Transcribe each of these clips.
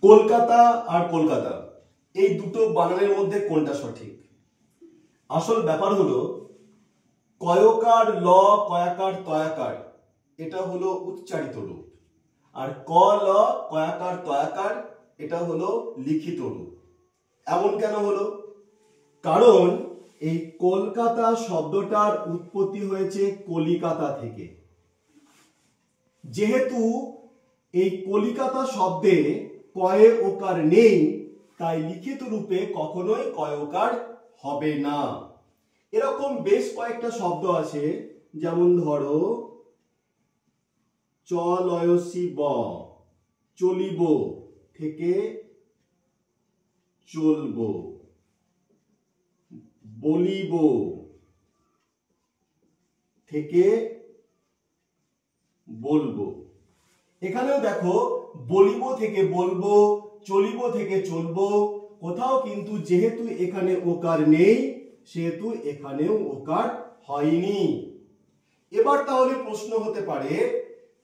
কলকাতা আর কলকাতা এই দুটো বানানের মধ্যে কোনটা সঠিক? আসল ব্যাপার হলো কয়কার ল কয়াকার তয়াকার এটা হলো উচ্চারিত রূপ, আর ক ল কয়াকার তয়াকার এটা হলো লিখিত রূপ। এমন কেন হলো? কারণ এই কলকাতা শব্দটার উৎপত্তি হয়েছে কলিকাতা থেকে। যেহেতু এই কলিকাতা শব্দে কয়ে ওকার নেই, তাই লিখিত রূপে কখনোই কয় ওকার হবে না। এরকম বেশ কয়েকটা শব্দ আছে, যেমন ধরো চলয়সি ব, চলিব থেকে চলব, বলিব থেকে বলবো। এখানেও দেখো বলিব থেকে বলবো, চলিব থেকে চলবো, কোথাও কিন্তু যেহেতু এখানে ওকার নেই সেহেতু এখানেও ওকার হয়নি। এবার তাহলে প্রশ্ন হতে পারে,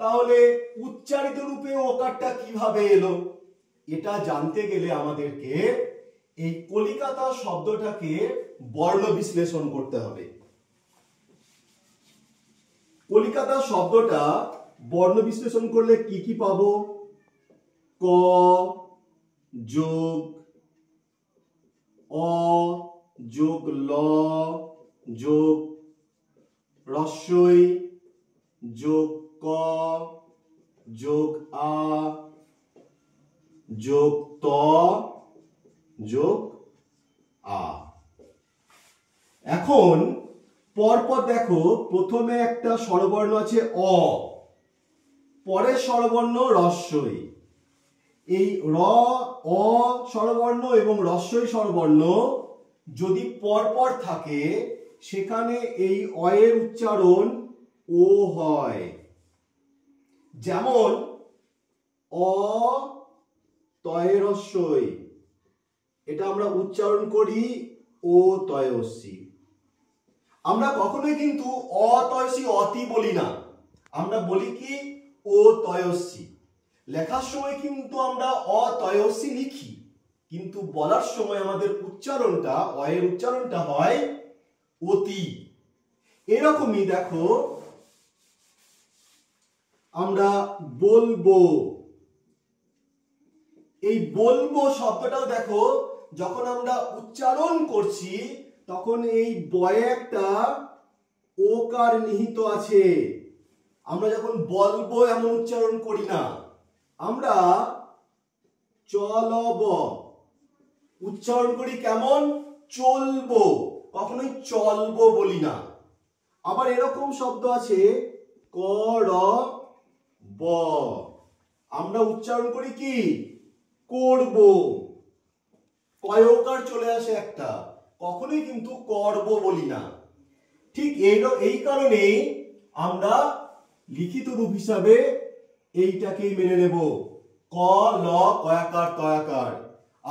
তাহলে উচ্চারিত রূপে ওকারটা কিভাবে এলো? এটা জানতে গেলে আমাদেরকে এই কলিকাতা শব্দটাকে বর্ণ বিশ্লেষণ করতে হবে। কলিকাতা শব্দটা বর্ণ বিশ্লেষণ করলে কি কি পাবো? ক যোগ অ যোগ ল যোগ রস্বই যোগ ক যোগ আ যোগ ত যোগ আ। এখন পরপর দেখো, প্রথমে একটা স্বরবর্ণ আছে অ, পরের স্বরবর্ণ রস্বই। এই র অ স্বরবর্ণ এবং রস্বই স্বরবর্ণ যদি পরপর থাকে সেখানে এই অ এর উচ্চারণ ও হয়। যেমন অ তয়ে রস্বই, এটা আমরা উচ্চারণ করি ও তয়সি। আমরা কখনোই কিন্তু অতয়সি অতি বলি না, আমরা বলি কি ও তয়সি। লেখার সময় কিন্তু আমরা অতয়সি লিখি, কিন্তু বলার সময় আমাদের উচ্চারণটা অ এর উচ্চারণটা হয় অতি। এরকমই দেখো আমরা বলবো, এই বলবো শব্দটাও দেখো যখন আমরা উচ্চারণ করছি তখন এই বয়ে একটা ওকার নিহিত আছে। আমরা যখন বলবো এমন উচ্চারণ করি না, আমরা চলব উচ্চারণ করি কেমন? চলবো, কখনোই চলবো বলি না। আবার এরকম শব্দ আছে করব, আমরা উচ্চারণ করি কি? করব, কয়কার চলে আসে একটা, কখনোই কিন্তু করব বলি না। ঠিক এই কারণেই আমরা লিখিত রূপ হিসাবে এইটাকেই মেনে নেব, ক ল কয়াকার তয়াকার।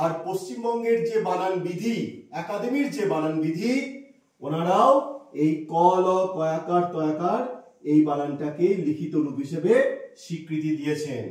আর পশ্চিমবঙ্গের যে বানান বিধি, একাডেমির যে বানান বিধি, ওনারাও এই ক ল কয়াকার তয়াকার এই বানানটাকে লিখিত রূপ হিসেবে স্বীকৃতি দিয়েছেন।